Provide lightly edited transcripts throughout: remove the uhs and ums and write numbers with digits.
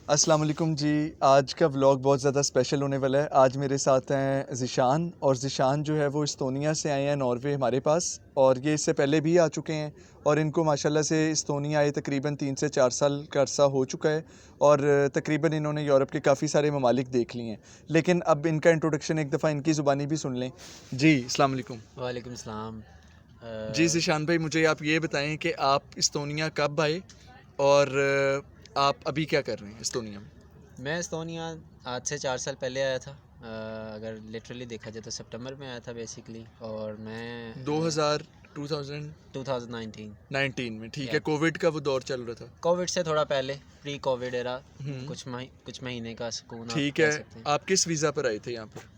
अस्सलाम वालेकुम जी। आज का व्लॉग बहुत ज़्यादा स्पेशल होने वाला है। आज मेरे साथ हैं ज़ीशान, और ज़ीशान जो है वो इस्तोनिया से आए हैं नॉर्वे हमारे पास, और ये इससे पहले भी आ चुके हैं। और इनको माशाल्लाह से इस्तोनिया आए तकरीबन 3 से 4 साल का अरसा हो चुका है, और तकरीबन इन्होंने यूरोप के काफ़ी सारे ममालिक देख लिए हैं। लेकिन अब इनका इंट्रोडक्शन एक दफ़ा इनकी ज़ुबानी भी सुन लें। जी, अस्सलाम वालेकुम। वालेकुम सलाम। जी ज़ीशान भाई, मुझे आप ये बताएं कि आप इस्तोनिया कब आए, और आप अभी क्या कर रहे हैं इस्तोनिया में? मैं एस्तोनिया आज से 4 साल पहले आया था। अगर लिटरली देखा जाए तो सितंबर में आया था बेसिकली, और मैं 2000 2019 2019 में, ठीक है। या कोविड का वो दौर चल रहा था। कोविड से थोड़ा पहले, प्री कोविड एरा। हम्म। कुछ महीने का सुकून आप ठीक कह है। सकते हैं। आप किस वीज़ा पर आए थे यहाँ पर?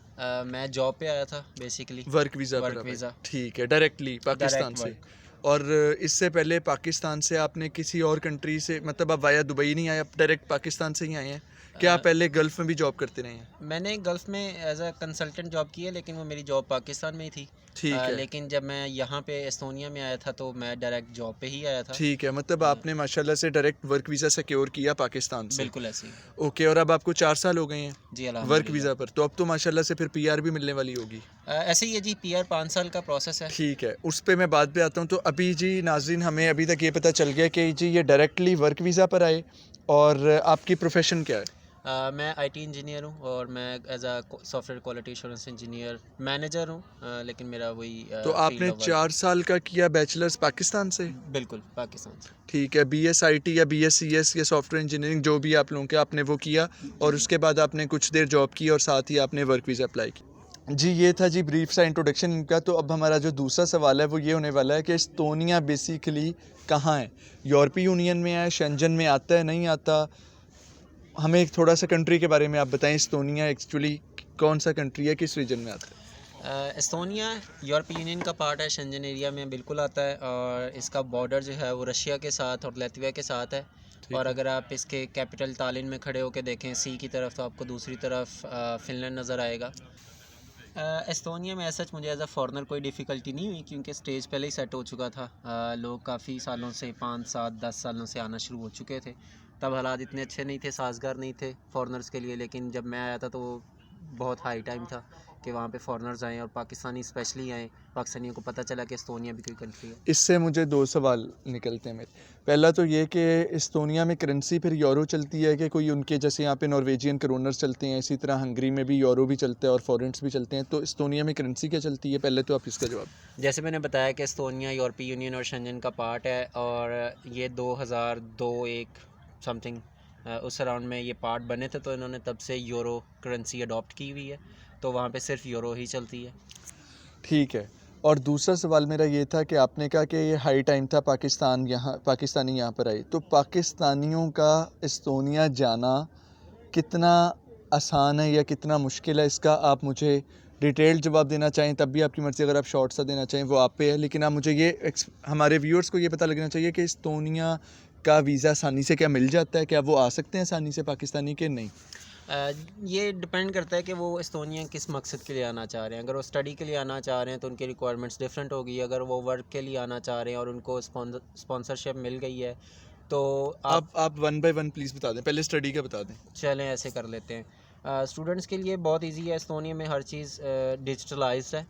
मैं जॉब पे आया था बेसिकली। वर्क वीज़ा पर वर्क आप आए, वीज़ा, ठीक है, डायरेक्टली पाकिस्तान डायरेक्ट से। वर्क। और इससे पहले पाकिस्तान से आपने किसी और कंट्री से, मतलब आप वाया दुबई नहीं आए, आप डायरेक्ट पाकिस्तान से ही आए हैं? क्या आप पहले गल्फ़ में भी जॉब करते रहे हैं? मैंने गल्फ़ में एज अ कंसल्टेंट जॉब की है, लेकिन वो मेरी जॉब पाकिस्तान में ही थी। ठीक है। लेकिन जब मैं यहाँ पे एस्तोनिया में आया था तो मैं डायरेक्ट जॉब पे ही आया था। ठीक है, मतलब आपने माशाल्लाह से डायरेक्ट वर्क वीज़ा सिक्योर किया पाकिस्तान से। बिल्कुल ऐसे ही। ओके, और अब आपको 4 साल हो गए हैं जी वर्क अल्हम्दुलिल्लाह। वीज़ा पर, तो अब तो माशाल्लाह से फिर पीआर भी मिलने वाली होगी। ऐसे ही है जी, पीआर 5 साल का प्रोसेस है। ठीक है, उस पे मैं बाद पे आता हूँ। तो अभी जी नाज़रीन, हमें अभी तक ये पता चल गया कि जी ये डायरेक्टली वर्क वीज़ा पर आए। और आपकी प्रोफेशन क्या है? मैं आईटी इंजीनियर हूँ, और मैं as a software quality assurance engineer manager हूँ। लेकिन मेरा वही तो फील्ड आपने ऑफ वर्क 4 साल का किया बैचलर्स पाकिस्तान से? बिल्कुल पाकिस्तान से। ठीक है, बीएसआईटी या बीएससीएस या सॉफ्टवेयर इंजीनियरिंग जो भी आप लोगों के, आपने वो किया, जी और जी। उसके बाद आपने कुछ देर जॉब की और साथ ही आपने वर्क वीज़ा अप्लाई की। जी, ये था जी ब्रीफ सा इंट्रोडक्शन इनका। तो अब हमारा जो दूसरा सवाल है वो ये होने वाला है कि एस्तोनिया बेसिकली कहाँ है? यूरोपीय यूनियन में है, शेंजन में आता है, नहीं आता? हमें एक थोड़ा सा कंट्री के बारे में आप बताएं। एस्तोनिया एक्चुअली कौन सा कंट्री है, किस रीजन में आता है? एस्तोनिया यूरोपीय यूनियन का पार्ट है, शेंजन एरिया में बिल्कुल आता है, और इसका बॉर्डर जो है वो रशिया के साथ और लातविया के साथ है। और ठीक है। अगर आप इसके कैपिटल तालिन में खड़े होकर देखें सी की तरफ, तो आपको दूसरी तरफ फिनलैंड नज़र आएगा। एस्तोनिया में ऐसा मुझे एज अ फॉरेनर कोई डिफ़िकल्टी नहीं हुई, क्योंकि स्टेज पहले ही सेट हो चुका था। लोग काफ़ी सालों से, 5 7 10 सालों से आना शुरू हो चुके थे। तब हालात इतने अच्छे नहीं थे, साजगार नहीं थे फॉरेनर्स के लिए। लेकिन जब मैं आया था तो बहुत हाई टाइम था कि वहाँ पे फॉरेनर्स आएँ, और पाकिस्तानी स्पेशली आएँ। पाकिस्तानियों को पता चला कि एस्तोनिया भी कोई कंट्री है। इससे मुझे दो सवाल निकलते हैं मेरे। पहला तो ये कि एस्तोनिया में करेंसी फिर यूरो चलती है कि कोई उनके जैसे यहाँ पे नॉर्वेजियन क्रोनर्स चलते हैं, इसी तरह हंगरी में भी यूरो भी चलता है और फॉरेंस भी चलते हैं, तो एस्तोनिया में करेंसी क्या चलती है? पहले तो आप इसका जवाब। जैसे मैंने बताया कि एस्तोनिया यूरोपीय यूनियन और शेंजन का पार्ट है, और ये 2002-1 समथिंग उस अराउंड में ये पार्ट बने थे, तो इन्होंने तब से यूरो करेंसी अडॉप्ट की हुई है। तो वहाँ पे सिर्फ यूरो ही चलती है। ठीक है। और दूसरा सवाल मेरा ये था कि आपने कहा कि ये हाई टाइम था पाकिस्तानी यहाँ पर आए, तो पाकिस्तानियों का एस्तोनिया जाना कितना आसान है या कितना मुश्किल है, इसका आप मुझे डिटेल्ड जवाब देना चाहें तब भी आपकी मर्ज़ी, अगर आप शॉर्ट सा देना चाहें वो आप पे है। लेकिन आप मुझे ये हमारे व्यूअर्स को ये पता लगना चाहिए कि एस्तोनिया का वीज़ा आसानी से क्या मिल जाता है? क्या वो आ सकते हैं आसानी से पाकिस्तानी के नहीं? ये डिपेंड करता है कि वो एस्तोनिया किस मकसद के लिए आना चाह रहे हैं। अगर वो स्टडी के लिए आना चाह रहे हैं तो उनकी रिक्वायरमेंट्स डिफरेंट होगी। अगर वो वर्क के लिए आना चाह रहे हैं और उनको स्पॉन्सरशिप मिल गई है, तो आप आप वन बाय वन प्लीज़ बता दें, पहले स्टडी का बता दें। चलें ऐसे कर लेते हैं। स्टूडेंट्स के लिए बहुत इजी है। एस्तोनिया में हर चीज़ डिजिटलाइज्ड है।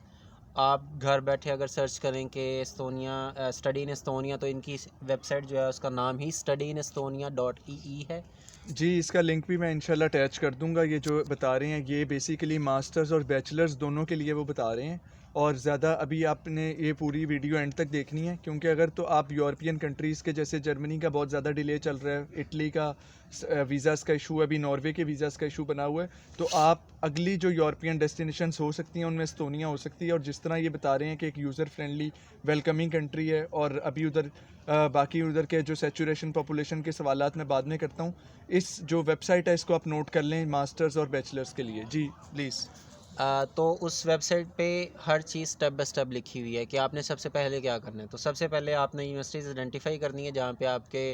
आप घर बैठे अगर सर्च करें कि एस्तोनिया स्टडी इन एस्तोनिया, तो इनकी वेबसाइट जो है उसका नाम ही studyinEstonia.ee है। जी, इसका लिंक भी मैं इंशाल्लाह अटैच कर दूंगा। ये जो बता रहे हैं ये बेसिकली मास्टर्स और बैचलर्स दोनों के लिए वो बता रहे हैं। और ज़्यादा अभी आपने ये पूरी वीडियो एंड तक देखनी है, क्योंकि अगर तो आप यूरोपियन कंट्रीज़ के जैसे जर्मनी का बहुत ज़्यादा डिले चल रहा है, इटली का वीज़ाज़ का इशू, अभी नॉर्वे के वीज़ाज़ का इशू बना हुआ है, तो आप अगली जो यूरोपियन डेस्टिनेशंस हो सकती हैं उनमें एस्तोनिया हो सकती है। और जिस तरह ये बता रहे हैं कि एक यूज़र फ्रेंडली वेलकमिंग कंट्री है, और अभी उधर बाकी उधर के जो सेचुरेशन पॉपुलेशन के सवालात मैं बाद में करता हूँ। इस जो वेबसाइट है इसको आप नोट कर लें मास्टर्स और बैचलर्स के लिए। जी प्लीज़। तो उस वेबसाइट पे हर चीज़ स्टेप बाय स्टेप लिखी हुई है कि आपने सबसे पहले क्या करना है। तो सबसे पहले आपने यूनिवर्सिटीज़ आइडेंटिफाई करनी है जहाँ पे आपके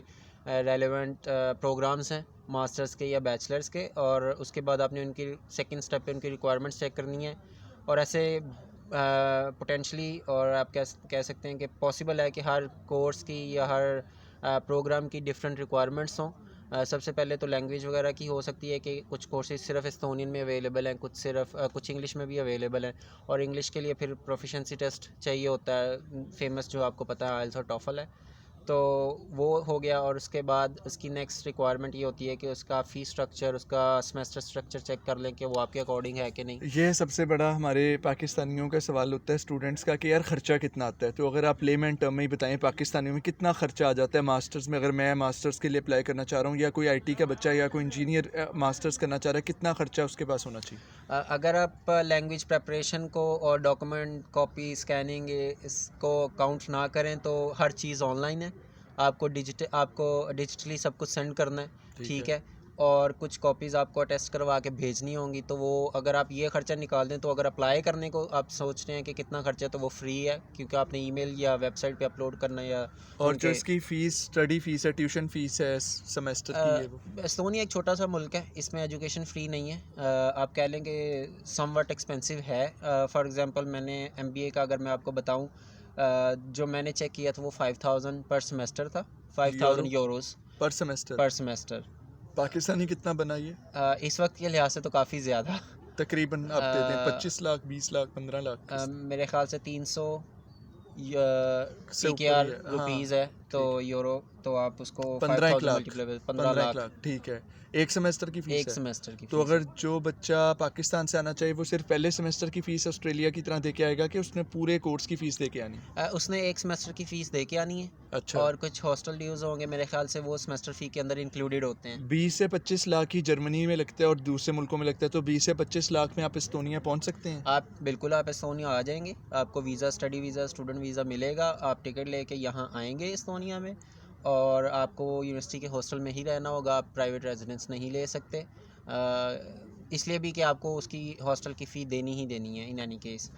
रेलेवेंट प्रोग्राम्स हैं, मास्टर्स के या बैचलर्स के। और उसके बाद आपने उनकी सेकंड स्टेप पे उनकी रिक्वायरमेंट्स चेक करनी है। और ऐसे पोटेंशली, और आप कह सकते हैं कि पॉसिबल है कि हर कोर्स की या हर प्रोग्राम की डिफरेंट रिक्वायरमेंट्स हों। सबसे पहले तो लैंग्वेज वगैरह की हो सकती है कि कुछ कोर्सेज सिर्फ एस्तोनियन में अवेलेबल हैं, कुछ सिर्फ कुछ इंग्लिश में भी अवेलेबल हैं, और इंग्लिश के लिए फिर प्रोफिशेंसी टेस्ट चाहिए होता है, फेमस जो आपको पता है आइल्स और टॉफल है। तो वो हो गया, और उसके बाद उसकी नेक्स्ट रिक्वायरमेंट ये होती है कि उसका फ़ी स्ट्रक्चर, उसका सेमेस्टर स्ट्रक्चर चेक कर लें कि वो आपके अकॉर्डिंग है कि नहीं। ये सबसे बड़ा हमारे पाकिस्तानियों का सवाल होता है स्टूडेंट्स का कि यार ख़र्चा कितना आता है। तो अगर आप लेमैन टर्म में ही बताएं पाकिस्तानियों में कितना ख़र्चा आ जाता है मास्टर्स में, अगर मैं मास्टर्स के लिए अप्लाई करना चाह रहा हूँ या कोई आईटी का बच्चा या कोई इंजीनियर मास्टर्स करना चाह रहा है, कितना ख़र्चा उसके पास होना चाहिए? अगर आप लैंग्वेज प्रेपरेशन को और डॉक्यूमेंट कॉपी स्कैनिंग इसको काउंट ना करें तो हर चीज़ ऑनलाइन है। आपको डिजिटली सब कुछ सेंड करना है, ठीक ठीक है। है। और कुछ कॉपीज़ आपको अटेस्ट करवा के भेजनी होंगी, तो वो अगर आप ये ख़र्चा निकाल दें, तो अगर अप्लाई करने को आप सोच रहे हैं कि कितना ख़र्चा है, तो वो फ्री है, क्योंकि आपने ईमेल या वेबसाइट पे अपलोड करना है या और जो उनके। इसकी फ़ीस, स्टडी फ़ीस है, ट्यूशन फ़ीस है सेमेस्टर की, ये वो एस्तोनिया एक छोटा सा मुल्क है, इसमें एजुकेशन फ़्री नहीं है। आप कह लें कि समवट एक्सपेंसिव है। फॉर एग्ज़ाम्पल मैंने एमबीए का अगर मैं आपको बताऊं, जो मैंने चेक किया था वो 5000 पर सेमेस्टर था, 5000 यूरो यूरोज़ पर सेमेस्टर। पर सेमेस्टर। पाकिस्तानी कितना बना ये? इस वक्त के लिहाज से तो काफ़ी ज़्यादा। तकरीबन आप दे दें 25 लाख, 20 लाख, 15 लाख मेरे ख्याल से 300 से पी के ऊपर ही आर है। हाँ, रुपीज़ है, तो ठीक। यूरो, तो आप उसको 15 5000 लाख, मल्टीप्लाई 15 15 लाख लाख ठीक है। एक सेमेस्टर की फ़ीस एक है। सेमेस्टर की तो फ़ीस अगर है। जो बच्चा पाकिस्तान से आना चाहिए वो सिर्फ पहले सेमेस्टर की फ़ीस ऑस्ट्रेलिया की तरह दे के आएगा कि उसने पूरे कोर्स की फ़ीस दे के आनी? उसने एक सेमेस्टर की फ़ीस दे के आनी है, अच्छा। और कुछ हॉस्टल ड्यूज़ होंगे मेरे ख्याल से, वो सेमेस्टर फ़ी के अंदर इंक्लूडेड होते हैं। 20 से 25 लाख ही जर्मनी में लगता है और दूसरे मुल्कों में लगता है, तो 20 से 25 लाख में आप एस्टोनिया पहुंच सकते हैं? आप एस्तोनिया आ जाएंगे, आपको visa, study visa, student visa मिलेगा, आप टिकट लेके यहाँ आएंगे एस्तोनिया में, और आपको यूनिवर्सिटी के हॉस्टल में ही रहना होगा, आप प्राइवेट रेजिडेंस नहीं ले सकते, इसलिए भी कि आपको उसकी हॉस्टल की फ़ी देनी ही देनी है इन एनी केस।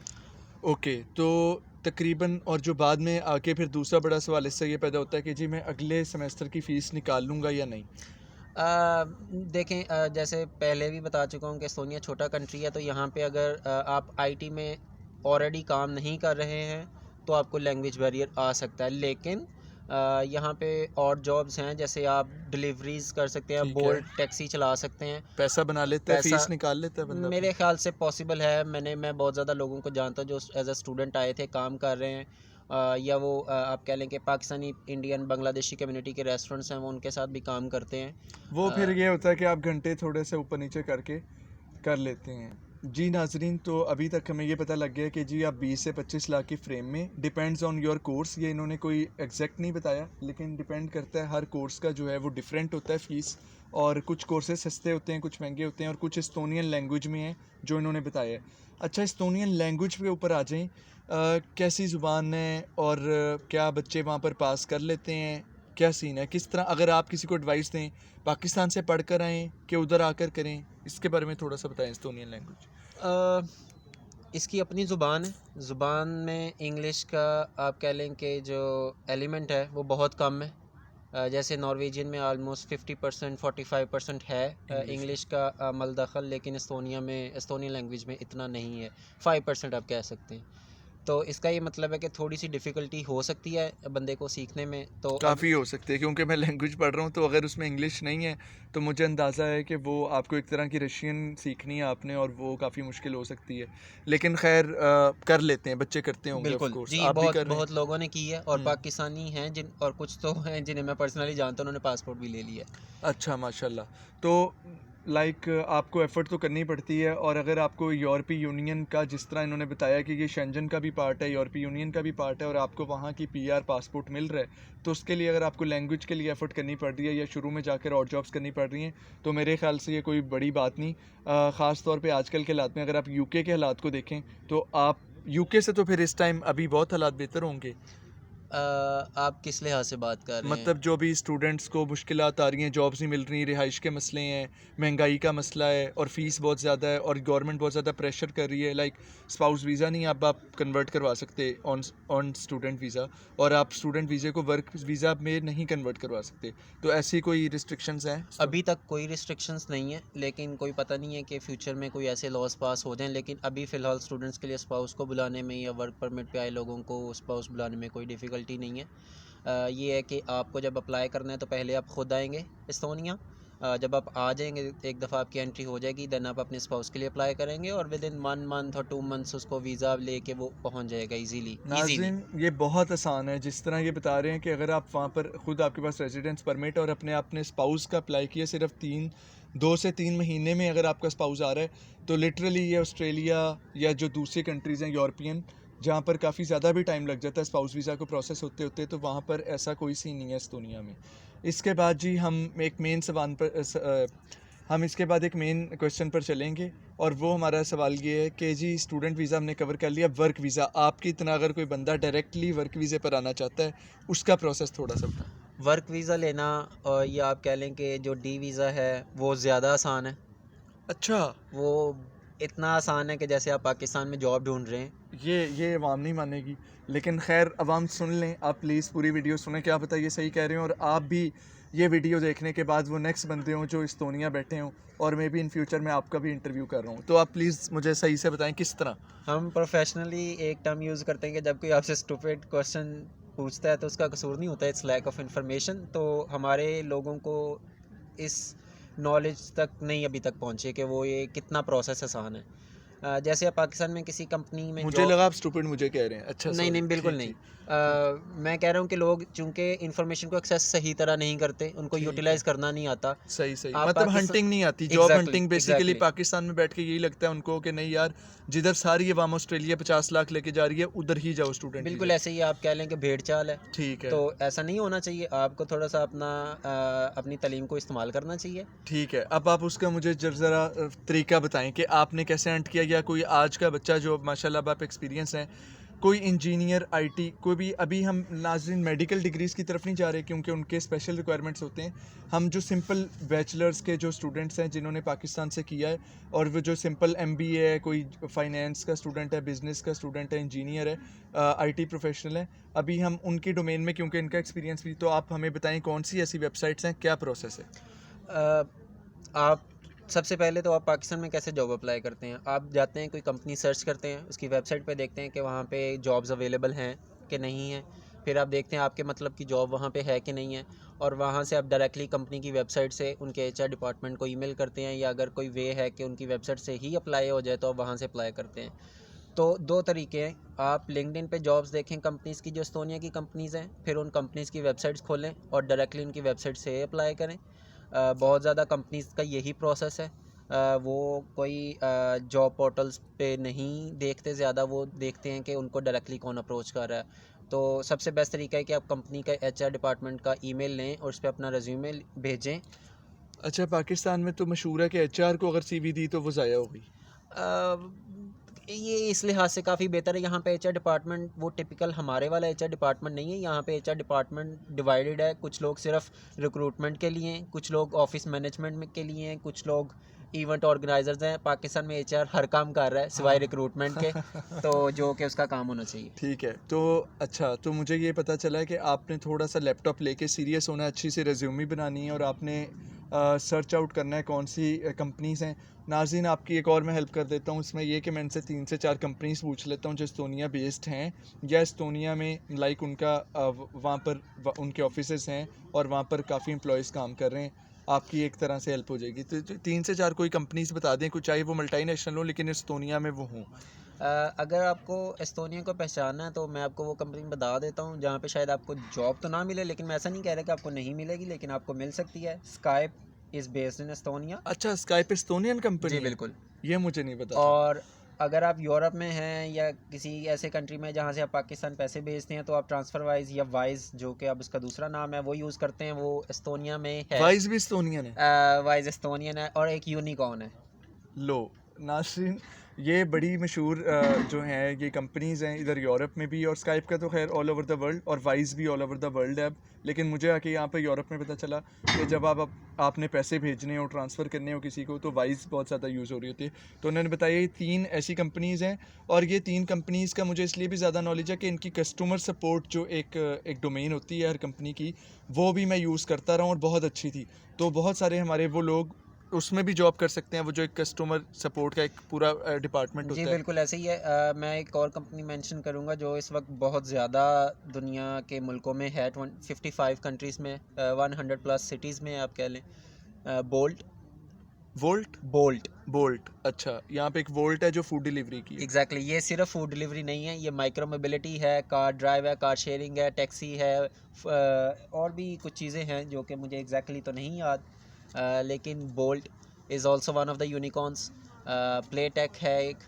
ओके, तो तकरीबन और जो बाद में आके फिर दूसरा बड़ा सवाल इससे ये पैदा होता है कि जी मैं अगले सेमेस्टर की फ़ीस निकाल लूँगा या नहीं? देखें, जैसे पहले भी बता चुका हूँ कि एस्तोनिया छोटा कंट्री है, तो यहाँ पे अगर आप आईटी में ऑलरेडी काम नहीं कर रहे हैं तो आपको लैंग्वेज बैरियर आ सकता है, लेकिन यहाँ पे और जॉब्स हैं, जैसे आप डिलीवरीज कर सकते हैं, ठीक है। बोल्ट टैक्सी चला सकते हैं। पैसा बना लेता है, पैसा फ़ीस निकाल लेता है बंदा मेरे अपनी? ख्याल से पॉसिबल है। मैं बहुत ज़्यादा लोगों को जानता हूँ जो एज अ स्टूडेंट आए थे, काम कर रहे हैं, या वो आप कह लें कि पाकिस्तानी, इंडियन, बांग्लादेशी कम्युनिटी के रेस्टोरेंट्स हैं, वो उनके साथ भी काम करते हैं। वो फिर अ, ये होता है कि आप घंटे थोड़े से ऊपर नीचे करके कर लेते हैं। जी नाजरीन, तो अभी तक हमें ये पता लग गया कि जी आप 20 से 25 लाख की फ्रेम में, डिपेंड्स ऑन योर कोर्स, ये इन्होंने कोई एग्जैक्ट नहीं बताया, लेकिन डिपेंड करता है, हर कोर्स का जो है वो डिफरेंट होता है फ़ीस, और कुछ कोर्सेज सस्ते होते हैं, कुछ महंगे होते हैं, और कुछ एस्तोनियन लैंग्वेज में है जो इन्होंने बताया है। अच्छा, एस्तोनियन लैंग्वेज के ऊपर आ जाएं, कैसी ज़ुबान है और क्या बच्चे वहाँ पर पास कर लेते हैं, क्या सीन है, किस तरह, अगर आप किसी को एडवाइस दें पाकिस्तान से पढ़ कर आएँ कि उधर आकर करें, इसके बारे में थोड़ा सा बताएं एस्तोनियन लैंग्वेज। अ, इसकी अपनी ज़ुबान है। ज़ुबान में इंग्लिश का आप कह लें कि जो एलिमेंट है वो बहुत कम है। जैसे नॉर्वेजियन में आलमोस्ट 50% 45% है इंग्लिश में इंग्लिश का मल दखल, लेकिन एस्तोनिया में, एस्तोनियन लैंग्वेज में इतना नहीं है, 5% आप कह सकते हैं। तो इसका ये मतलब है कि थोड़ी सी डिफ़िकल्टी हो सकती है बंदे को सीखने में, तो काफ़ी हो सकते हैं, क्योंकि मैं लैंग्वेज पढ़ रहा हूँ, तो अगर उसमें इंग्लिश नहीं है तो मुझे अंदाज़ा है कि वो आपको एक तरह की रशियन सीखनी है आपने, और वो काफ़ी मुश्किल हो सकती है। लेकिन खैर कर लेते हैं, बच्चे करते होंगे, ऑफ बिल्कुल कोर्स जी, आप भी बहुत कर रहे हैं। बहुत लोगों ने की है, और हम्म। पाकिस्तानी हैं जिन, और कुछ तो हैं जिन्हें मैं पर्सनली जानता हूँ, उन्होंने पासपोर्ट भी ले लिया है। अच्छा, माशाल्लाह। तो लाइक आपको एफ़र्ट तो करनी पड़ती है, और अगर आपको यूरोपीय यूनियन का, जिस तरह इन्होंने बताया कि ये शेंजन का भी पार्ट है, यूरोपीय यूनियन का भी पार्ट है, और आपको वहाँ की पीआर पासपोर्ट मिल रहा है, तो उसके लिए अगर आपको लैंग्वेज के लिए एफ़र्ट करनी पड़ रही है या शुरू में जाकर और जॉब्स करनी पड़ रही हैं, तो मेरे ख़्याल से ये कोई बड़ी बात नहीं। ख़ास तौर पे आजकल के हालात में अगर आप यूके के हालात को देखें, तो आप यूके से तो फिर इस टाइम अभी बहुत हालात बेहतर होंगे। आप किस लिहाज से बात कर रहे हैं? मतलब जो भी स्टूडेंट्स को मुश्किलात आ रही हैं, जॉब्स नहीं मिल रही, रिहाइश के मसले हैं, महंगाई का मसला है, और फ़ीस बहुत ज़्यादा है, और गवर्नमेंट बहुत ज़्यादा प्रेशर कर रही है, लाइक स्पाउस वीज़ा नहीं अब आप कन्वर्ट करवा सकते ऑन ऑन स्टूडेंट वीज़ा, और आप स्टूडेंट वीज़े को वर्क वीज़ा में नहीं कन्वर्ट करवा सकते, तो ऐसी कोई रिस्ट्रिक्शंस हैं? अभी तक कोई रिस्ट्रिक्शंस नहीं है, लेकिन कोई पता नहीं है कि फ्यूचर में कोई ऐसे लॉज पास हो जाएं, लेकिन अभी फ़िलहाल स्टूडेंट्स के लिए स्पाउस को बुलाने में या वर्क परमिट पे आए लोगों को स्पाउस बुलाने में कोई डिफ़िकल्टी नहीं है। ये है कि आपको जब अप्लाई करना है तो पहले आप ख़ुद आएंगे एस्तोनिया। जब आप आ जाएंगे, एक दफ़ा आपकी एंट्री हो जाएगी, देन आप अपने स्पाउस के लिए अप्लाई करेंगे और विद इन 1 मंथ और 2 मंथ्स उसको वीज़ा लेके वो पहुंच जाएगा इजीली। नाज़रीन ये बहुत आसान है, जिस तरह ये बता रहे हैं कि अगर आप वहाँ पर ख़ुद आपके पास रेजिडेंस परमिट और अपने स्पाउस का अप्लाई किया, सिर्फ 2 से 3 महीने में अगर आपका स्पाउस आ रहा है, तो लिटरली ये ऑस्ट्रेलिया या जो दूसरी कंट्रीज़ हैं यूरोपियन, जहाँ पर काफ़ी ज़्यादा भी टाइम लग जाता है स्पाउस वीज़ा को प्रोसेस होते होते, तो वहाँ पर ऐसा कोई सीन नहीं है एस्तोनिया में। इसके बाद जी हम इसके बाद एक मेन क्वेश्चन पर चलेंगे, और वो हमारा सवाल ये है कि जी स्टूडेंट वीज़ा हमने कवर कर लिया, वर्क वीज़ा आपकी तरह अगर कोई बंदा डायरेक्टली वर्क वीज़े पर आना चाहता है, उसका प्रोसेस थोड़ा सा बताएं। वर्क वीज़ा लेना, और ये आप कह लें कि जो डी वीज़ा है वो ज़्यादा आसान है। अच्छा, वो इतना आसान है कि जैसे आप पाकिस्तान में जॉब ढूंढ रहे हैं। ये अवाम नहीं मानेगी, लेकिन खैर अवाम सुन लें, आप प्लीज़ पूरी वीडियो सुने, क्या पता ये सही कह रहे हो और आप भी ये वीडियो देखने के बाद वो नेक्स्ट बंदे हों जो एस्तोनिया बैठे हों, और मे बी इन फ्यूचर में आपका भी इंटरव्यू कर रहा हूँ। तो आप प्लीज़ मुझे सही से बताएं किस तरह। हम प्रोफेशनली एक टर्म यूज़ करते हैं कि जब कोई आपसे स्टूपिड क्वेश्चन पूछता है तो उसका कसूर नहीं होता, इट्स लैक ऑफ इंफॉर्मेशन। तो हमारे लोगों को इस नॉलेज तक नहीं अभी तक पहुँचे कि वो ये कितना प्रोसेस आसान है। जैसे आप पाकिस्तान में किसी कंपनी में मुझे जॉब, लगा आप स्टूपिड मुझे कह रहे हैं। अच्छा नहीं सॉरी, नहीं बिल्कुल ठीक नहीं। ठीक ठीक मैं कह रहा हूँ कि लोग चूँकि इंफॉर्मेशन को एक्सेस सही तरह नहीं करते, उनको ठीक है, यूटिलाइज़ करना नहीं आता। सही सही, आप मतलब पाकिस्तान, हंटिंग नहीं आती, job exactly hunting basically exactly Pakistan में बैठ के यही लगता है उनको कि नहीं यार, जिधर सारी अवाम ऑस्ट्रेलिया 50 लाख लेके जा रही है उधर ही जाओ स्टूडेंट बिल्कुल वीज़ा। ऐसे ही आप कह लें कि भेड़ चाल है। ठीक है, तो ऐसा नहीं होना चाहिए, आपको थोड़ा सा अपनी तालीम को इस्तेमाल करना चाहिए। ठीक है। अब आप उसका मुझे ज़रा तरीका बताएं कि आपने कैसे हंट किया, या कोई आज का बच्चा जो माशाल्लाह अब आप एक्सपीरियंस हैं, कोई इंजीनियर आईटी, कोई भी, अभी हम नाज़रीन मेडिकल डिग्रीज़ की तरफ नहीं जा रहे क्योंकि उनके स्पेशल रिक्वायरमेंट्स होते हैं। हम जो सिंपल बैचलर्स के जो स्टूडेंट्स हैं जिन्होंने पाकिस्तान से किया है, और वो जो सिंपल एमबीए है, कोई फाइनेंस का स्टूडेंट है, बिज़नेस का स्टूडेंट है, इंजीनियर है, आईटी प्रोफेशनल है, अभी हम उनकी डोमेन में क्योंकि इनका एक्सपीरियंस भी, तो आप हमें बताएं कौन सी ऐसी वेबसाइट्स हैं, क्या प्रोसेस है। अ, आप सबसे पहले तो आप पाकिस्तान में कैसे जॉब अप्लाई करते हैं? आप जाते हैं, कोई कंपनी सर्च करते हैं, उसकी वेबसाइट पे देखते हैं कि वहाँ पे जॉब्स अवेलेबल हैं कि नहीं हैं। फिर आप देखते हैं आपके मतलब की जॉब वहाँ पे है कि नहीं है, और वहाँ से आप डायरेक्टली कंपनी की वेबसाइट से उनके एचआर डिपार्टमेंट को ईमेल करते हैं, या अगर कोई वे है कि उनकी वेबसाइट से ही अप्लाई हो जाए तो आप वहाँ से अप्लाई करते हैं। तो 2 तरीके हैं, आप लिंक्डइन पे जॉब्स देखें कंपनीज़ की जो एस्तोनिया की कंपनीज़ हैं, फिर उन कंपनीज़ की वेबसाइट्स खोलें और डायरेक्टली उनकी वेबसाइट से अप्लाई करें। बहुत ज़्यादा कंपनीज़ का यही प्रोसेस है। वो कोई जॉब पोर्टल्स पे नहीं देखते ज़्यादा, वो देखते हैं कि उनको डायरेक्टली कौन अप्रोच कर रहा है। तो सबसे बेस्ट तरीका है कि आप कंपनी का एचआर डिपार्टमेंट का ईमेल लें और उस पे अपना रिज्यूमे भेजें। अच्छा, पाकिस्तान में तो मशहूर है कि एचआर को अगर सीवी दी तो वो ज़ाया हो गई। अ, ये इस लिहाज से काफ़ी बेहतर है। यहाँ पे एचआर डिपार्टमेंट वो टिपिकल हमारे वाला एचआर डिपार्टमेंट नहीं है। यहाँ पे एचआर डिपार्टमेंट डिवाइडेड है, कुछ लोग सिर्फ रिक्रूटमेंट के लिए हैं, कुछ लोग ऑफिस मैनेजमेंट में के लिए हैं, कुछ लोग इवेंट ऑर्गेनाइजर्स हैं। पाकिस्तान में एचआर हर काम कर रहा है सिवाय रिक्रूटमेंट के, तो जो कि उसका काम होना चाहिए। ठीक है, तो अच्छा, तो मुझे ये पता चला है कि आपने थोड़ा सा लैपटॉप लेके सीरियस होना है, अच्छी सी रिज्यूमी बनानी है, और आपने सर्च आउट करना है कौन सी कंपनीज़ हैं। नाज़रीन आपकी एक और मैं हेल्प कर देता हूँ इसमें, ये कि मैं इनसे 3 से 4 कंपनीज़ पूछ लेता हूँ जो एस्तोनिया बेस्ड हैं, या एस्तोनिया में लाइक उनका वहाँ पर उनके ऑफिसेज़ हैं और वहाँ पर काफ़ी एम्प्लॉयज़ काम कर रहे हैं। आपकी एक तरह से हेल्प हो जाएगी। तो 3 से 4 कोई कंपनीज़ बता दें, कुछ चाहे वो मल्टीनेशनल हो लेकिन एस्तोनिया में वो हों। अगर आपको एस्तोनिया को पहचानना है तो मैं आपको वो कंपनी बता देता हूँ जहाँ पे शायद आपको जॉब तो ना मिले, लेकिन मैं ऐसा नहीं कह रहा कि आपको नहीं मिलेगी, लेकिन आपको मिल सकती है। Skype is based in Estonia. अच्छा, स्काइप एस्तोनियन कंपनी जी है? बिल्कुल। ये मुझे नहीं पता था। और अगर आप यूरोप में हैं या किसी ऐसे कंट्री में जहाँ से आप पाकिस्तान पैसे भेजते हैं, तो आप ट्रांसफ़र वाइज या वाइज, जो कि अब उसका दूसरा नाम है, वो यूज़ करते हैं। वो एस्तोनिया में है। वाइज भी एस्तोनियन है? वाइज एस्तोनियन है, और एक यूनिकॉर्न है। लो नासरीन, ये बड़ी मशहूर जो हैं ये कंपनीज़ हैं इधर यूरोप में भी, और स्काइप का तो खैर ऑल ओवर द वर्ल्ड, और वाइज भी ऑल ओवर द वर्ल्ड है अब। लेकिन मुझे आके यहाँ पे यूरोप में पता चला कि जब आपने पैसे भेजने हो, ट्रांसफ़र करने हो किसी को, तो वाइज बहुत ज़्यादा यूज़ हो रही होती है। तो उन्होंने बताया ये 3 ऐसी कंपनीज़ हैं, और ये 3 कंपनीज़ का मुझे इसलिए भी ज़्यादा नॉलेज है कि इनकी कस्टमर सपोर्ट जो एक डोमेन होती है हर कंपनी की, वो भी मैं यूज़ करता रहा हूँ और बहुत अच्छी थी। तो बहुत सारे हमारे वो लोग उसमें भी जॉब कर सकते हैं, वो जो एक कस्टमर सपोर्ट का एक पूरा डिपार्टमेंट जी होता है? बिल्कुल ऐसे ही है। मैं एक और कंपनी मेंशन करूंगा जो इस वक्त बहुत ज़्यादा दुनिया के मुल्कों में है, 55 कंट्रीज़ में, 100 प्लस सिटीज़ में आप कह लें। बोल्ट। वोल्ट? बोल्ट। बोल्ट, अच्छा, यहाँ पे एक वोल्ट है जो फूड डिलीवरी की है। एग्जैक्टली ये सिर्फ फूड डिलीवरी नहीं है, ये माइक्रो मोबिलिटी है, कार ड्राइव है, कार शेयरिंग है, टैक्सी है, और भी कुछ चीज़ें हैं जो कि मुझे एग्जैक्टली तो नहीं याद। लेकिन Bolt is also one of the unicorns. प्लेटेक है एक,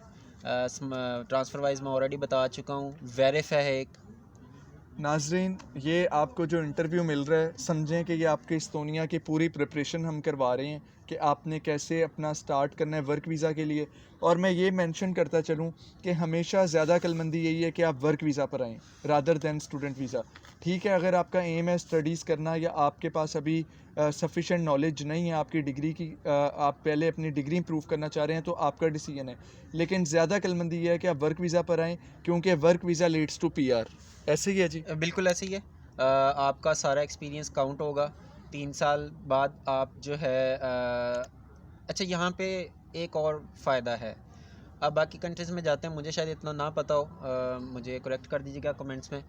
ट्रांसफरवाइज मैं ऑलरेडी बता चुका हूँ, वेरिफ है एक। नाजरीन, ये आपको जो इंटरव्यू मिल रहा है, समझें कि ये आपके इस्तोनिया की पूरी प्रिपरेशन हम करवा रहे हैं कि आपने कैसे अपना स्टार्ट करना है वर्क वीज़ा के लिए। और मैं ये मेंशन करता चलूँ कि हमेशा ज़्यादा अक्लमंदी यही है कि आप वर्क वीज़ा पर आएँ रादर दैन स्टूडेंट वीज़ा। ठीक है, अगर आपका एम है स्टडीज़ करना या आपके पास अभी सफिशेंट नॉलेज नहीं है आपकी डिग्री की, आप पहले अपनी डिग्री इंप्रूव करना चाह रहे हैं, तो आपका डिसीजन है। लेकिन ज़्यादा अक्लमंदी ये है कि आप वर्क वीज़ा पर आएँ, क्योंकि work visa leads to PR। ऐसे ही है जी? बिल्कुल ऐसे ही है। आपका सारा एक्सपीरियंस काउंट होगा। 3 साल बाद आप जो है अच्छा यहाँ पे एक और फ़ायदा है। अब बाकी कंट्रीज़ में जाते हैं, मुझे शायद इतना ना पता हो, मुझे करेक्ट कर दीजिएगा कमेंट्स में।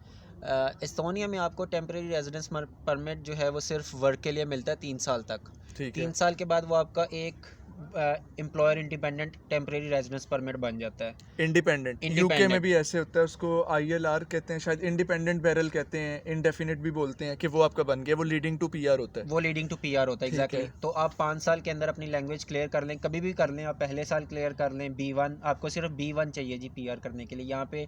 एस्तोनिया में आपको टेम्परेरी रेजिडेंस परमिट जो है वो सिर्फ वर्क के लिए मिलता है 3 साल तक। ठीक है। 3 साल के बाद वो आपका एक employer independent temporary residence permit बन जाता है। इंडिपेंडेंट यूके में इंडिपेंडेंट। भी ऐसे होता है, उसको ILR कहते हैं शायद, इंडिपेंडेंट बैरल कहते हैं, इंडेफिनिट भी बोलते हैं, कि वो आपका बन गया, वो लीडिंग टू PR होता है। वो लीडिंग टू PR होता है, ठीक एग्जैक्टली है। तो आप 5 साल के अंदर अपनी लैंग्वेज क्लियर कर लें, कभी भी कर लें, आप पहले साल क्लियर कर लें B1, आपको सिर्फ B1 चाहिए जी PR करने के लिए। यहाँ पे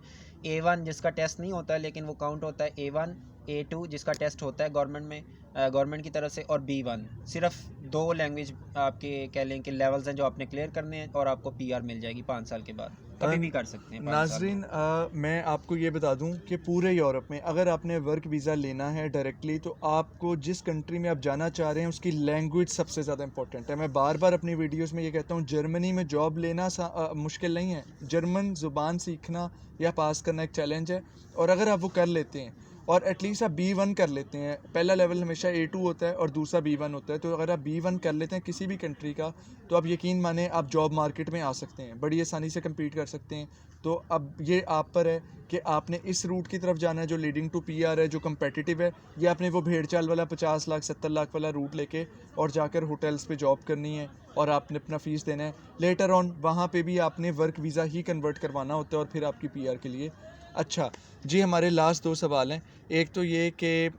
A1 जिसका टेस्ट नहीं होता है लेकिन वो काउंट होता है, A1 A2 जिसका टेस्ट होता है गवर्नमेंट में, गवर्नमेंट की तरफ से, और B1। सिर्फ 2 लैंग्वेज आपके कह लें कि लेवल्स हैं जो आपने क्लियर करने हैं, और आपको PR मिल जाएगी 5 साल के बाद, कभी भी कर सकते हैं 5 साल में। नाजरीन, मैं आपको ये बता दूं कि पूरे यूरोप में अगर आपने वर्क वीज़ा लेना है डायरेक्टली, तो आपको जिस कंट्री में आप जाना चाह रहे हैं उसकी लैंग्वेज सबसे ज़्यादा इंपॉर्टेंट है। मैं बार बार अपनी वीडियोस में ये कहता हूँ, जर्मनी में जॉब लेना मुश्किल नहीं है। जर्मन ज़ुबान सीखना या पास करना एक चैलेंज है, और अगर आप वो कर लेते हैं और एटलीस्ट आप B1 कर लेते हैं, पहला लेवल हमेशा A2 होता है और दूसरा B1 होता है, तो अगर आप B1 कर लेते हैं किसी भी कंट्री का, तो आप यकीन माने आप जॉब मार्केट में आ सकते हैं, बड़ी आसानी से कम्पीट कर सकते हैं। तो अब ये आप पर है कि आपने इस रूट की तरफ जाना है जो लीडिंग टू PR है, जो कम्पेटिटिव है, या आपने वो भेड़ चाल वाला 50 लाख 70 लाख वाला रूट लेके और जाकर होटल्स पे जॉब करनी है और आपने अपना फ़ीस देना है। लेटर ऑन वहाँ पे भी आपने वर्क वीज़ा ही कन्वर्ट करवाना होता है और फिर आपकी PR के लिए। अच्छा जी, हमारे लास्ट 2 सवाल हैं। एक तो ये कि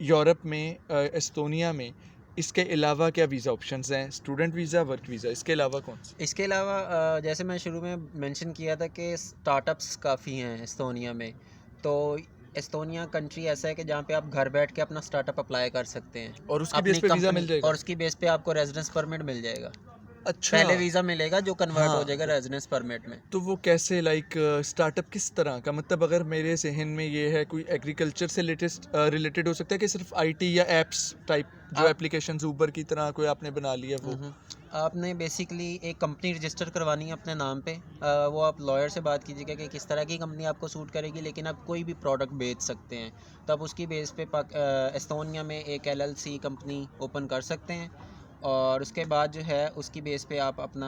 यूरोप में, एस्तोनिया में इसके अलावा क्या वीज़ा ऑप्शंस हैं? स्टूडेंट वीज़ा, वर्क वीज़ा, इसके अलावा कौन से? इसके अलावा जैसे मैं शुरू में मेंशन किया था कि स्टार्टअप्स काफ़ी हैं एस्तोनिया में। तो एस्तोनिया कंट्री ऐसा है कि जहाँ पे आप घर बैठ के अपना स्टार्टअप अप्लाई कर सकते हैं, और उसकी अपनी बेस पे वीज़ा मिल कंपनी, जाएगा? और उसकी बेस पे आपको रेजिडेंस परमिट मिल जाएगा। अच्छा। पहले वीज़ा मिलेगा जो कन्वर्ट हो हाँ, जाएगा रेजिडेंस परमिट में। तो वो कैसे, लाइक स्टार्टअप किस तरह का? मतलब अगर मेरे जहन में ये है, कोई एग्रीकल्चर से लेटेस्ट रिलेटेड हो सकता है, कि सिर्फ IT या एप्स टाइप जो आप एप्लीकेशंस ऊबर की तरह कोई आपने बना लिया वो? आपने बेसिकली एक कंपनी रजिस्टर करवानी है अपने नाम पे। वो आप लॉयर से बात कीजिएगा कि किस तरह की कंपनी आपको सूट करेगी, लेकिन आप कोई भी प्रोडक्ट बेच सकते हैं, तो आप उसकी बेस पे एस्तोनिया में एक LLC कंपनी ओपन कर सकते हैं, और उसके बाद जो है उसकी बेस पे आप अपना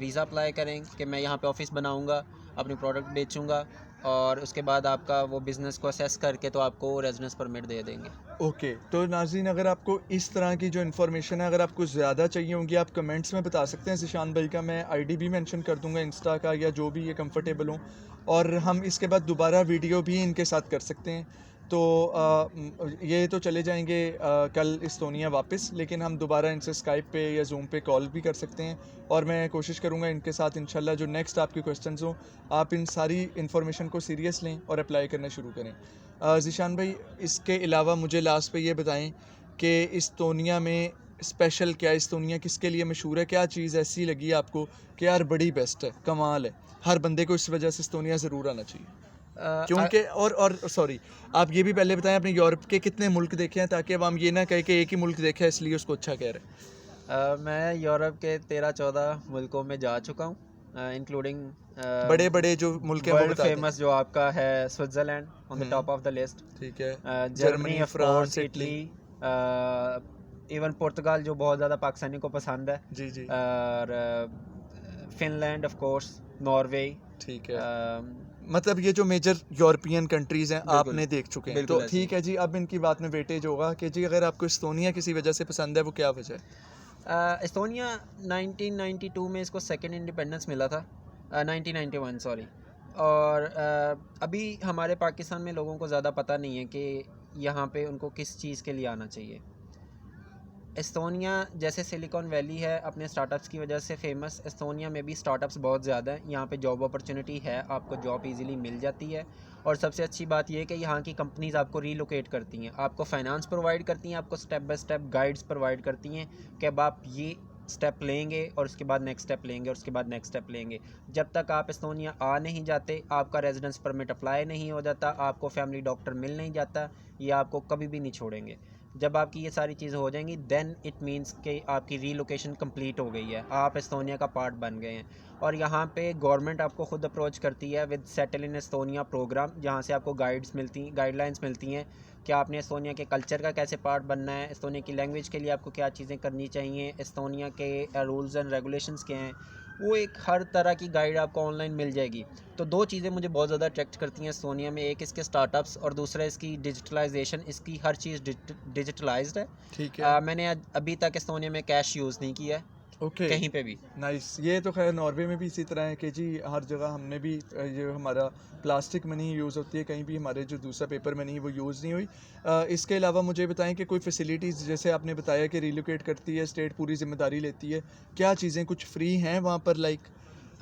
वीज़ा अप्लाई करें कि मैं यहाँ पे ऑफिस बनाऊँगा, अपनी प्रोडक्ट बेचूँगा, और उसके बाद आपका वो बिज़नेस को असेस करके तो आपको रेजिडेंस परमिट दे देंगे। ओके, तो नाज़रीन, अगर आपको इस तरह की जो इन्फॉर्मेशन है, अगर आपको ज़्यादा चाहिए होंगी, आप कमेंट्स में बता सकते हैं ज़ीशान भाई का, मैं ID भी मेंशन कर दूंगा इंस्टा का, या जो भी ये कंफर्टेबल हो, और हम इसके बाद दोबारा वीडियो भी इनके साथ कर सकते हैं। तो ये तो चले जाएंगे कल एस्तोनिया वापस, लेकिन हम दोबारा इनसे स्काइप पे या जूम पे कॉल भी कर सकते हैं, और मैं कोशिश करूँगा इनके साथ इंशाल्लाह जो नेक्स्ट आपके क्वेश्चंस हों, आप इन सारी इन्फॉर्मेशन को सीरियस लें और अप्लाई करना शुरू करें। ज़ीशान भाई, इसके अलावा मुझे लास्ट पे ये बताएं कि एस्तोनिया में स्पेशल क्या है, एस्तोनिया किसके लिए मशहूर है, क्या चीज़ ऐसी लगी आपको कि यार बड़ी बेस्ट है, कमाल है, हर बंदे को इस वजह से एस्तोनिया ज़रूर आना चाहिए? क्योंकि और सॉरी, आप ये भी पहले बताएं आपने यूरोप के कितने मुल्क देखे हैं, ताकि अब हम ये ना कहें कि एक ही मुल्क देखा है इसलिए उसको अच्छा कह रहे हैं। मैं यूरोप के 13-14 मुल्कों में जा चुका हूँ, इंक्लूडिंग बड़े बड़े जो मुल्क हैं वो वर्ल्ड बता दें। फेमस जो आपका है Switzerland on the top of the list, ठीक है। Germany of course, France, Italy, even Portugal जो बहुत ज़्यादा पाकिस्तानी को पसंद है, जी जी और फिनलैंड ऑफ कोर्स, नॉर्वे। ठीक है। मतलब ये जो मेजर यूरोपियन कंट्रीज़ हैं बिल्कुल, आपने देख चुके हैं, बिल्कुल तो ऐसे ही। ठीक है जी। अब इनकी बात में वेटेज होगा कि जी अगर आपको एस्तोनिया किसी वजह से पसंद है, वो क्या वजह है? एस्तोनिया 1992 में इसको सेकंड इंडिपेंडेंस मिला था, 1991 सॉरी। और अभी हमारे पाकिस्तान में लोगों को ज़्यादा पता नहीं है कि यहाँ पे उनको किस चीज़ के लिए आना चाहिए। एस्तोनिया जैसे सिलिकॉन वैली है अपने स्टार्टअप्स की वजह से फेमस, एस्तोनिया में भी स्टार्टअप्स बहुत ज़्यादा हैं। यहाँ पे जॉब अपॉर्चुनिटी है, आपको जॉब इजीली मिल जाती है। और सबसे अच्छी बात यह है कि यहाँ की कंपनीज़ आपको रीलोकेट करती हैं, आपको फाइनेंस प्रोवाइड करती हैं, आपको step by step guides provide करती हैं कि अब आप ये स्टेप लेंगे और उसके बाद नेक्स्ट स्टेप लेंगे और उसके बाद नेक्स्ट स्टेप लेंगे। जब तक आप एस्तोनिया आ नहीं जाते, आपका रेजिडेंस परमिट अप्लाई नहीं हो जाता, आपको फैमिली डॉक्टर मिल नहीं जाता, ये आपको कभी भी नहीं छोड़ेंगे। जब आपकी ये सारी चीज़ें हो जाएंगी, देन इट मीन्स कि आपकी रीलोकेशन कंप्लीट हो गई है, आप एस्तोनिया का पार्ट बन गए हैं। और यहाँ पे गवर्नमेंट आपको खुद अप्रोच करती है with settle in Estonia programme, जहाँ से आपको गाइडलाइंस मिलती हैं कि आपने एस्तोनिया के कल्चर का कैसे पार्ट बनना है, एस्तोनिया की लैंग्वेज के लिए आपको क्या चीज़ें करनी चाहिए, एस्तोनिया के रूल्स एंड रेगुलेशंस क्या हैं। वो एक हर तरह की गाइड आपको ऑनलाइन मिल जाएगी। तो दो चीज़ें मुझे बहुत ज़्यादा अट्रैक्ट करती हैं एस्तोनिया में, एक इसके स्टार्टअप्स और दूसरा इसकी डिजिटलाइजेशन। इसकी हर चीज़ डिजिटलाइज्ड है। ठीक है। मैंने अभी तक एस्तोनिया में कैश यूज़ नहीं किया है ओके, कहीं पे भी। नाइस। ये तो खैर नॉर्वे में भी इसी तरह है कि जी हर जगह हमने भी ये हमारा प्लास्टिक मनी यूज़ होती है, कहीं भी हमारे जो दूसरा पेपर मनी वो यूज़ नहीं हुई। इसके अलावा मुझे बताएं कि कोई फैसिलिटीज़, जैसे आपने बताया कि रिलोकेट करती है स्टेट, पूरी जिम्मेदारी लेती है, क्या चीज़ें कुछ फ्री हैं वहाँ पर? लाइक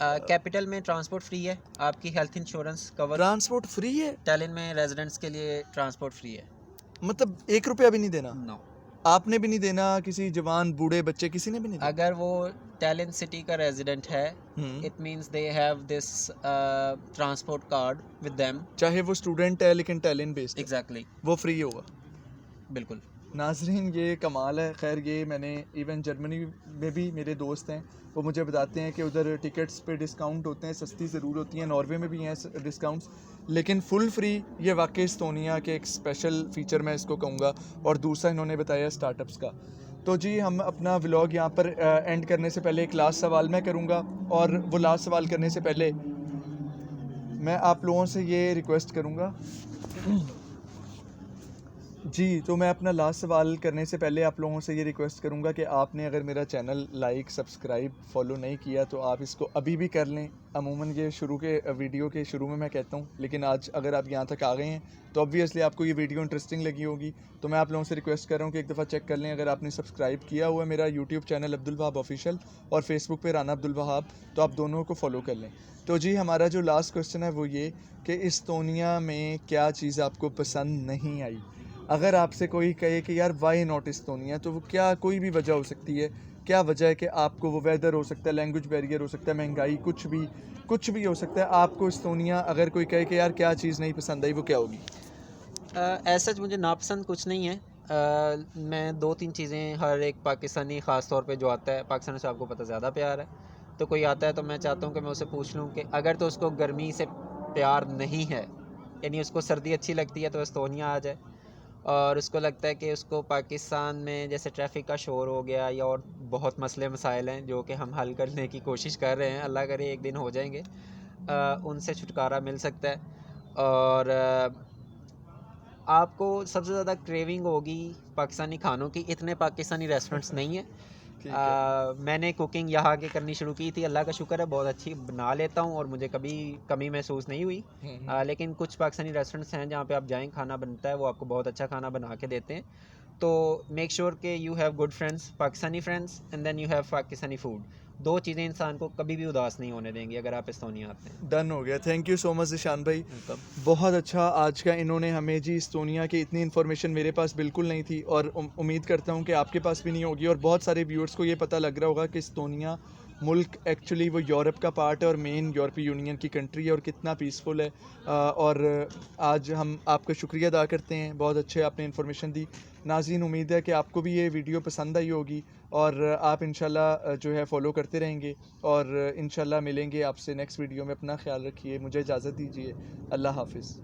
कैपिटल में ट्रांसपोर्ट फ्री है, आपकी health insurance cover. Transport free है? टैलिन में रेजिडेंट्स के लिए ट्रांसपोर्ट फ्री है। मतलब 1 रुपया भी नहीं देना? नो। आपने भी नहीं देना, किसी जवान बूढ़े बच्चे किसी ने भी नहीं देना? अगर वो टैलिन सिटी का रेजिडेंट है, hmm, it means they have this transport card with them. चाहे वो स्टूडेंट है लेकिन टैलेंट बेस्ड है, एग्जैक्टली, वो फ्री होगा। बिल्कुल। नाजरीन, ये कमाल है। खैर ये मैंने इवन जर्मनी में भी मेरे दोस्त हैं, वो मुझे बताते हैं कि उधर टिकट्स पे डिस्काउंट होते हैं, सस्ती ज़रूर होती हैं। नॉर्वे में भी हैं डिस्काउंट्स, लेकिन फुल फ्री ये वाकई एस्तोनिया के एक स्पेशल फ़ीचर मैं इसको कहूँगा। और दूसरा इन्होंने बताया स्टार्टअप्स का। तो जी हम अपना व्लॉग यहाँ पर एंड करने से पहले एक लास्ट सवाल मैं करूँगा, और वो लास्ट सवाल करने से पहले मैं आप लोगों से ये रिक्वेस्ट करूँगा जी, तो मैं अपना लास्ट सवाल करने से पहले आप लोगों से ये रिक्वेस्ट करूँगा कि आपने अगर मेरा चैनल लाइक, सब्सक्राइब, फॉलो नहीं किया तो आप इसको अभी भी कर लें। अमूमन ये शुरू के वीडियो के शुरू में मैं कहता हूँ, लेकिन आज अगर आप यहाँ तक आ गए हैं तो ऑब्वियसली आपको ये वीडियो इंटरेस्टिंग लगी होगी। तो मैं आप लोगों से रिक्वेस्ट कर रहा हूँ कि एक दफ़ा चेक कर लें। अगर आपने सब्सक्राइब किया हुआ है मेरा YouTube channel Abdul Wahab official, और फेसबुक पे राना अब्दुल वहाब, तो आप दोनों को फॉलो कर लें। तो जी हमारा जो लास्ट क्वेश्चन है वो ये कि एस्तोनिया में क्या चीज़ आपको पसंद नहीं आई? अगर आपसे कोई कहे कि यार वाई नॉट एस्तोनिया, तो वो क्या, कोई भी वजह हो सकती है। क्या वजह है कि आपको, वो वेदर हो सकता है, लैंग्वेज बैरियर हो सकता है, महंगाई, कुछ भी हो सकता है। आपको एस्तोनिया अगर कोई कहे कि यार क्या चीज़ नहीं पसंद आई, वो क्या होगी? ऐसा मुझे नापसंद कुछ नहीं है। मैं दो तीन चीज़ें, हर एक पाकिस्तानी ख़ास तौर पे जो आता है, पाकिस्तान से आपको पता ज़्यादा प्यार है, तो कोई आता है तो मैं चाहता हूँ कि मैं उसे पूछ लूँ कि अगर तो उसको गर्मी से प्यार नहीं है, यानी उसको सर्दी अच्छी लगती है, तो एस्तोनिया आ जाए। और उसको लगता है कि उसको पाकिस्तान में जैसे ट्रैफिक का शोर हो गया या और बहुत मसले मसाइल हैं जो कि हम हल करने की कोशिश कर रहे हैं, अल्लाह करे एक दिन हो जाएंगे, उनसे छुटकारा मिल सकता है। और आपको सबसे ज़्यादा क्रेविंग होगी पाकिस्तानी खानों की। इतने पाकिस्तानी रेस्टोरेंट्स नहीं है। ठीक है। मैंने कुकिंग यहाँ के करनी शुरू की थी, अल्लाह का शुक्र है बहुत अच्छी बना लेता हूँ और मुझे कभी कमी महसूस नहीं हुई। लेकिन कुछ पाकिस्तानी रेस्टोरेंट्स हैं जहाँ पे आप जाएँ, खाना बनता है, वो आपको बहुत अच्छा खाना बना के देते हैं। तो मेक श्योर के you have good friends, Pakistani friends, and then you have Pakistani food. दो चीज़ें इंसान को कभी भी उदास नहीं होने देंगी अगर आप एस्तोनिया आते हैं। डन हो गया। Thank you so much Zeeshan भाई, वेलकम। बहुत अच्छा आज का इन्होंने हमें जी एस्तोनिया की इतनी इन्फॉर्मेशन मेरे पास बिल्कुल नहीं थी, और उम्मीद करता हूँ कि आपके पास भी नहीं होगी, और बहुत सारे व्यूअर्स को ये पता लग रहा होगा कि एस्तोनिया मुल्क एक्चुअली वो यूरोप का पार्ट है और मेन यूरोपीय यूनियन की कंट्री है, और कितना पीसफुल है। और आज हम आपका शुक्रिया अदा करते हैं, बहुत अच्छे आपने इन्फॉर्मेशन दी। नाज़रीन, उम्मीद है कि आपको भी ये वीडियो पसंद आई होगी, और आप इंशाल्लाह जो है फॉलो करते रहेंगे, और इंशाल्लाह मिलेंगे आपसे नेक्स्ट वीडियो में। अपना ख्याल रखिए, मुझे इजाज़त दीजिए। अल्लाह हाफिज़।